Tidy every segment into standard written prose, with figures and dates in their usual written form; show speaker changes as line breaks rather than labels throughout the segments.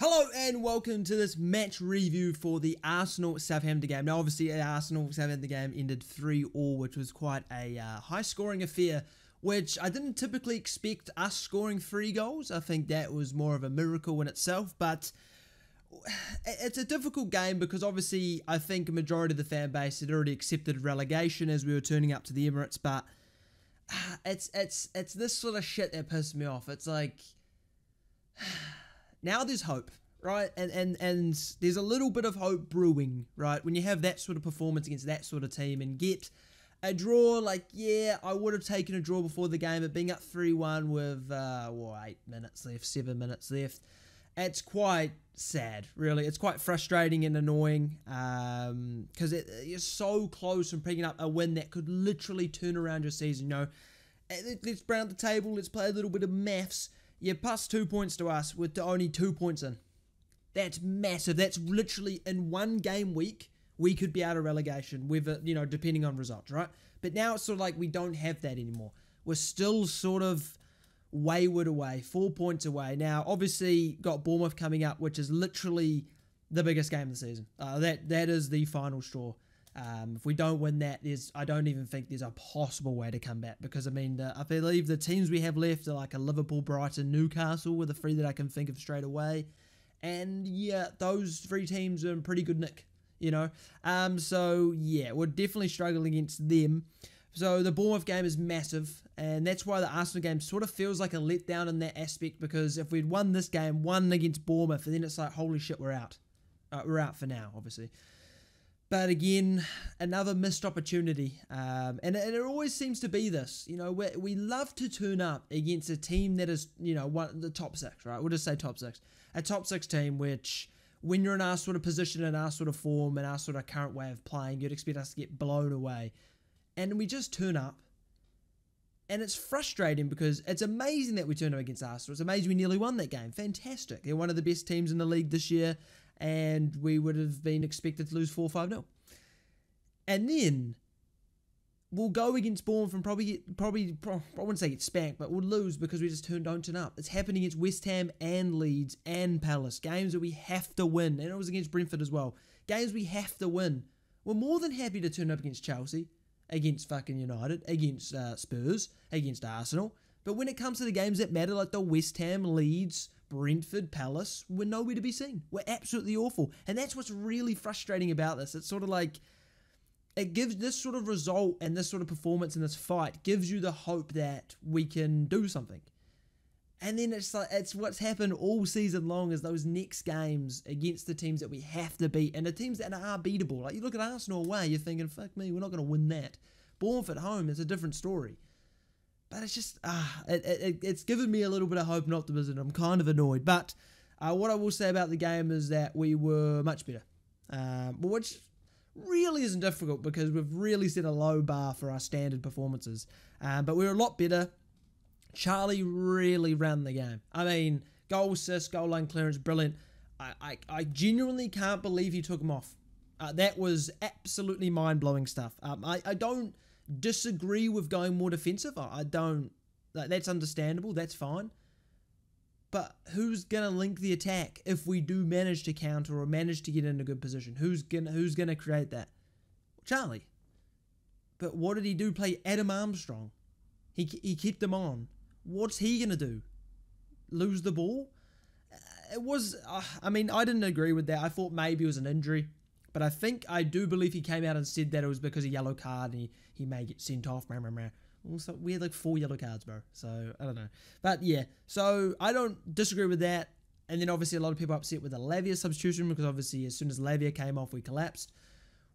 Hello and welcome to this match review for the Arsenal-Southampton game. Now obviously the Arsenal-Southampton game ended 3-3, which was quite a high scoring affair, which I didn't typically expect us scoring 3 goals. I think that was more of a miracle in itself, but it's a difficult game because obviously I think a majority of the fan base had already accepted relegation as we were turning up to the Emirates, but it's this sort of shit that pissed me off. It's like, now there's hope, right? And there's a little bit of hope brewing, right? When you have that sort of performance against that sort of team and get a draw, like, yeah, I would have taken a draw before the game, but being up 3-1 with, 8 minutes left, 7 minutes left, it's quite sad, really. It's quite frustrating and annoying because you're so close from picking up a win that could literally turn around your season, you know. Let's round the table, let's play a little bit of maths. You're plus 2 points to us with only 2 points in. That's massive. That's literally in one game week, we could be out of relegation, with you know, depending on results, right? But now it's sort of like we don't have that anymore. We're still sort of wayward away, 4 points away. Now, obviously, got Bournemouth coming up, which is literally the biggest game of the season. That is the final straw. If we don't win that, I don't even think there's a possible way to come back, because I mean, I believe the teams we have left are like a Liverpool, Brighton, Newcastle, with the 3 that I can think of straight away, and yeah, those 3 teams are in pretty good nick, you know. So yeah, we're definitely struggling against them. So the Bournemouth game is massive, and that's why the Arsenal game sort of feels like a letdown in that aspect, because if we'd won this game, won against Bournemouth, and then it's like, holy shit, we're out. We're out for now, obviously. But again, another missed opportunity, and it always seems to be this, you know, we love to turn up against a team that is, you know, the top 6, right? We'll just say top 6. A top 6 team, which, when you're in our sort of position, in our sort of form, and our sort of current way of playing, you'd expect us to get blown away. And we just turn up, and it's frustrating because it's amazing that we turned up against Arsenal. It's amazing we nearly won that game. Fantastic. They're one of the best teams in the league this year, and we would have been expected to lose 4-5-0. And then we'll go against Bournemouth and probably I wouldn't say get spanked, but we'll lose because we just don't turn up. It's happening against West Ham and Leeds and Palace, games that we have to win, and it was against Brentford as well. Games we have to win. We're more than happy to turn up against Chelsea, against fucking United, against Spurs, against Arsenal. But when it comes to the games that matter, like the West Ham, Leeds, Brentford, Palace, we're nowhere to be seen. We're absolutely awful. And that's what's really frustrating about this. It's sort of like, it gives this sort of result and this sort of performance in this fight gives you the hope that we can do something. And then it's like, it's what's happened all season long, is those next games against the teams that we have to beat, and the teams that are beatable. Like, you look at Arsenal away, you're thinking, fuck me, we're not going to win that. Bournemouth at home, it's a different story. But it's just, it's given me a little bit of hope and optimism. I'm kind of annoyed. But what I will say about the game is that we were much better. Which really isn't difficult, because we've really set a low bar for our standard performances. But we were a lot better. Charlie really ran the game. I mean, goal assist, goal line clearance, brilliant. I genuinely can't believe he took him off. That was absolutely mind-blowing stuff. I don't disagree with going more defensive. I don't. That's understandable. That's fine. But who's gonna link the attack if we do manage to counter or manage to get in a good position? Who's gonna create that? Charlie. But what did he do? Play Adam Armstrong. He kept them on. What's he gonna do? Lose the ball? It was. I mean, I didn't agree with that. I thought maybe it was an injury. But I do believe he came out and said that it was because of yellow card and he may get sent off. Also, we had like 4 yellow cards, bro. So, I don't know. But yeah, so I don't disagree with that. And then obviously a lot of people are upset with the Lavia substitution, because obviously as soon as Lavia came off, we collapsed.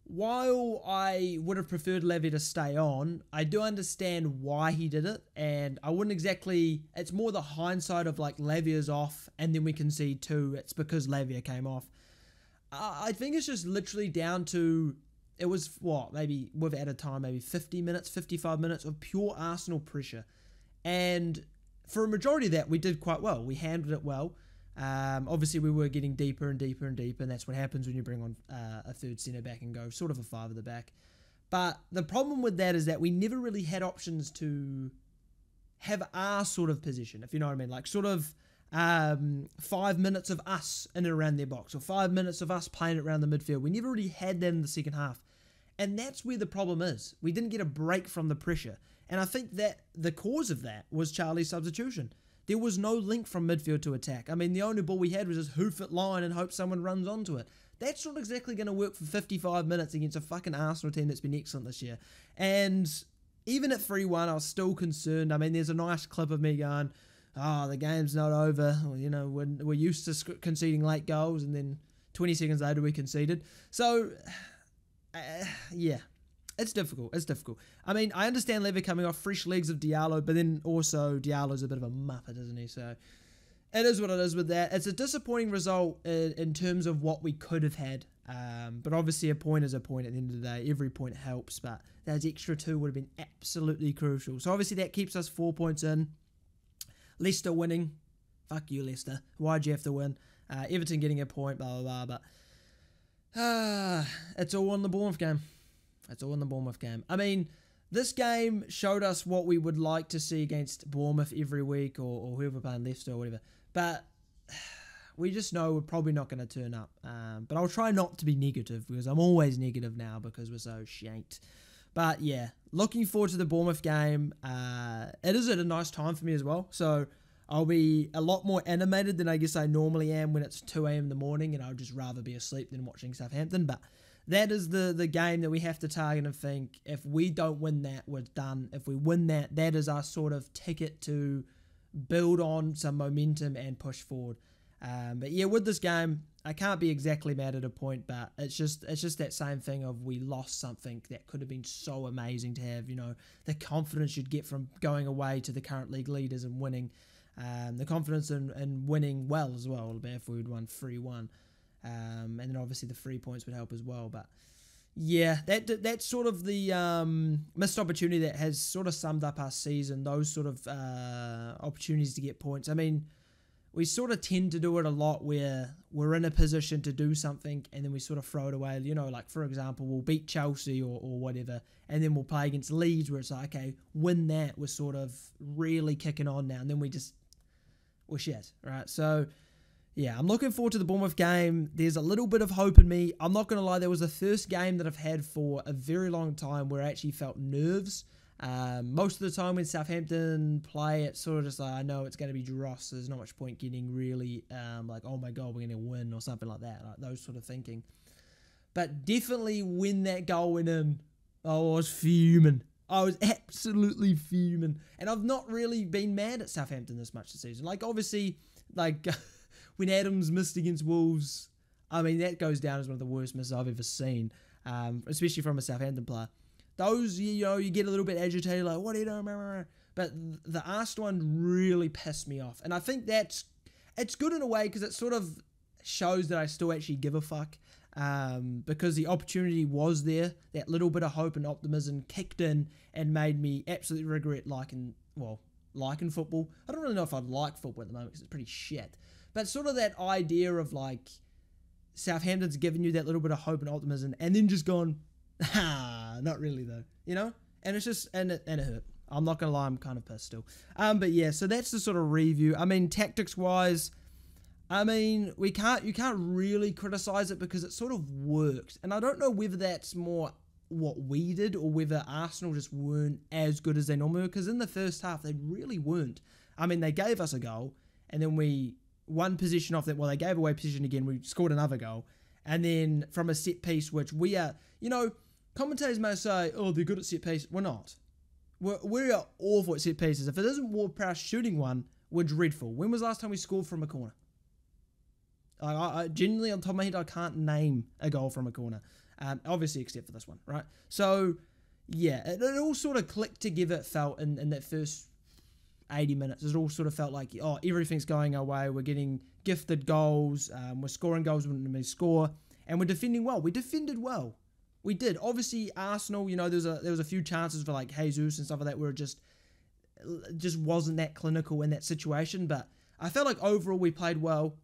While I would have preferred Lavia to stay on, I do understand why he did it. And I wouldn't exactly, it's more the hindsight of like Lavia's off and then we concede 2. It's because Lavia came off. I think it's just literally down to, it was, what, maybe we've added time, maybe 50 minutes, 55 minutes of pure Arsenal pressure. And for a majority of that, we did quite well. We handled it well. Obviously, we were getting deeper and deeper and deeper, and that's what happens when you bring on a third centre-back and go sort of a 5 at the back. But the problem with that is that we never really had options to have our sort of position, if you know what I mean. Like, sort of 5 minutes of us in and around their box, or 5 minutes of us playing it around the midfield. We never really had that in the second half. And that's where the problem is. We didn't get a break from the pressure. And I think that the cause of that was Charlie's substitution. There was no link from midfield to attack. I mean, the only ball we had was just hoof it line and hope someone runs onto it. That's not exactly going to work for 55 minutes against a fucking Arsenal team that's been excellent this year. And even at 3-1, I was still concerned. I mean, there's a nice clip of me going, oh, the game's not over. Well, you know, we're used to conceding late goals, and then 20 seconds later we conceded. So, yeah, it's difficult. It's difficult. I mean, I understand Levy coming off fresh legs of Diallo, but then also Diallo's a bit of a muppet, isn't he? So it is what it is with that. It's a disappointing result in terms of what we could have had. But obviously a point is a point at the end of the day. Every point helps, but those extra 2 would have been absolutely crucial. So obviously that keeps us 4 points in. Leicester winning. Fuck you, Leicester. Why'd you have to win? Everton getting a point, blah, blah, blah. But it's all on the Bournemouth game. It's all in the Bournemouth game. I mean, this game showed us what we would like to see against Bournemouth every week, or whoever playing Leicester or whatever. But we just know we're probably not going to turn up. But I'll try not to be negative, because I'm always negative now because we're so shite. But yeah, looking forward to the Bournemouth game. It is at a nice time for me as well. So I'll be a lot more animated than I guess I normally am when it's 2 a.m. in the morning, and I'd just rather be asleep than watching Southampton. But that is the game that we have to target and think, if we don't win that, we're done. If we win that, that is our sort of ticket to build on some momentum and push forward. But yeah, with this game, I can't be exactly mad at a point, but it's just that same thing of we lost something that could have been so amazing to have. You know, the confidence you'd get from going away to the current league leaders and winning. The confidence in winning well as well, if we would won 3-1. And then obviously the 3 points would help as well. But yeah, that's sort of the missed opportunity that has sort of summed up our season, those sort of opportunities to get points. I mean, we sort of tend to do it a lot where we're in a position to do something and then we sort of throw it away. You know, like for example, we'll beat Chelsea or whatever, and then we'll play against Leeds where it's like, okay, win that, we're sort of really kicking on now, and then we're shit, right? So yeah, I'm looking forward to the Bournemouth game. There's a little bit of hope in me. I'm not going to lie, there was the first game that I've had for a very long time where I actually felt nerves. Most of the time when Southampton play, it's sort of just like, I know it's going to be dross, so there's not much point getting really like, oh my god, we're going to win or something like that, like those sort of thinking. But definitely when that goal went in, I was fuming. I was absolutely fuming. And I've not really been mad at Southampton this much this season. Like, obviously, like, when Adams missed against Wolves, I mean, that goes down as one of the worst misses I've ever seen, especially from a Southampton player. Those, you know, you get a little bit agitated, like, what are you doing? But the Arsenal one really pissed me off. And I think it's good in a way because it sort of shows that I still actually give a fuck. Because the opportunity was there, that little bit of hope and optimism kicked in and made me absolutely regret liking football. I don't really know if I'd like football at the moment because it's pretty shit. But sort of that idea of like Southampton's giving you that little bit of hope and optimism and then just gone, not really though, you know? And it's just, and it hurt. I'm not going to lie, I'm kind of pissed still. But yeah, so that's the sort of review. I mean, tactics-wise, I mean, you can't really criticize it because it sort of worked. And I don't know whether that's more what we did or whether Arsenal just weren't as good as they normally were. Because in the first half, they really weren't. I mean, they gave us a goal and then we won possession off that. Well, they gave away possession again. We scored another goal. And then from a set piece, which we are, you know, commentators may say, oh, they're good at set piece. We're not. We are awful at set pieces. If it isn't Ward-Prowse shooting one, we're dreadful. When was the last time we scored from a corner? I genuinely, on top of my head, I can't name a goal from a corner. Obviously, except for this one, right? So, yeah, it all sort of clicked together, it felt, in that first 80 minutes. It all sort of felt like, oh, everything's going our way. We're getting gifted goals. We're scoring goals when we score. And we're defending well. We defended well. We did. Obviously, Arsenal, you know, there was a few chances for, like, Jesus and stuff like that where it just wasn't that clinical in that situation, but I felt like overall we played well.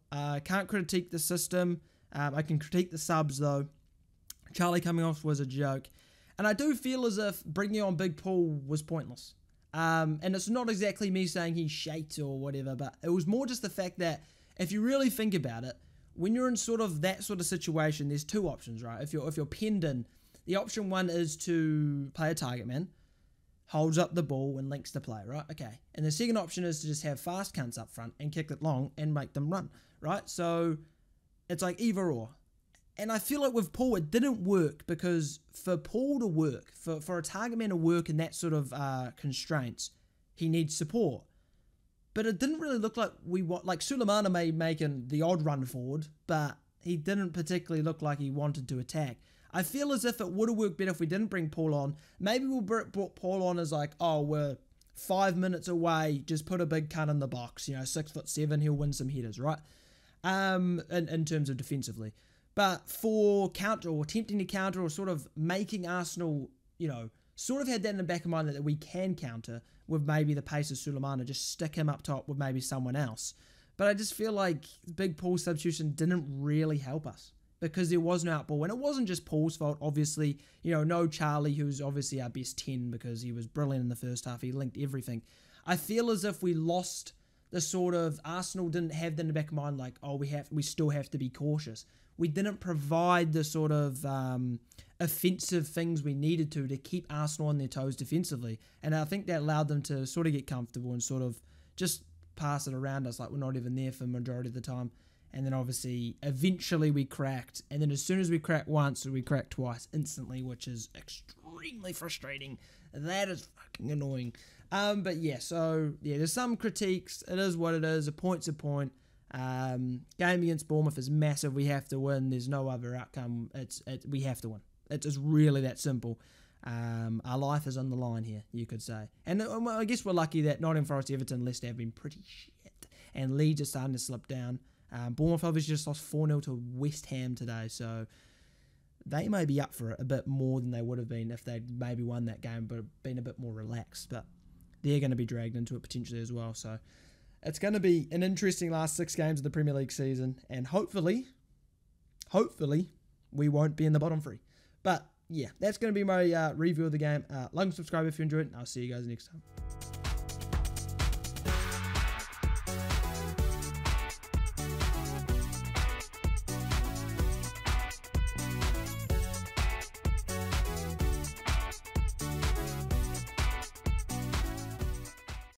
Can't critique the system. I can critique the subs though. Charlie coming off was a joke. And I do feel as if bringing on Big Paul was pointless. And it's not exactly me saying he's shite or whatever, but it was more just the fact that if you really think about it, when you're in sort of that sort of situation, there's two options, right? If you're penned in, the option one is to play a target man, holds up the ball and links the play, right? Okay. And the second option is to just have fast cunts up front and kick it long and make them run, right? So it's like either or. And I feel like with Paul, it didn't work because for Paul to work, for a target man to work in that sort of constraints, he needs support. But it didn't really look like like Sulemana may make the odd run forward, but he didn't particularly look like he wanted to attack. I feel as if it would have worked better if we didn't bring Paul on. Maybe we'll brought Paul on as like, oh, we're 5 minutes away, just put a big cunt in the box, 6'7", he'll win some headers, right? In terms of defensively. But for counter or attempting to counter or sort of making Arsenal, sort of had that in the back of mind that we can counter with maybe the pace of Sulemana, just stick him up top with maybe someone else. But I just feel like big Paul substitution didn't really help us because there was no outball. And it wasn't just Paul's fault, obviously. No Charlie, who's obviously our best 10 because he was brilliant in the first half. He linked everything. I feel as if we lost the sort of Arsenal didn't have that in the back of mind like, oh, we still have to be cautious. We didn't provide the sort of offensive things we needed to keep Arsenal on their toes defensively. And I think that allowed them to sort of get comfortable and sort of just pass it around us like we're not even there for the majority of the time. And then obviously, eventually we cracked. And then as soon as we cracked once, we cracked twice instantly, which is extremely frustrating. That is fucking annoying. But yeah, there's some critiques. It is what it is. A point's a point. Game against Bournemouth is massive. We have to win. There's no other outcome. We have to win. It's just really that simple. Our life is on the line here, you could say. And I guess we're lucky that Nottingham Forest, Everton, Leicester have been pretty shit. And Leeds are starting to slip down. Bournemouth obviously just lost 4-0 to West Ham today, so they may be up for it a bit more than they would have been if they'd maybe won that game but been a bit more relaxed. But they're going to be dragged into it potentially as well. So it's going to be an interesting last 6 games of the Premier League season, and hopefully, we won't be in the bottom 3. But yeah, that's going to be my review of the game. Like and subscribe if you enjoyed it, and I'll see you guys next time.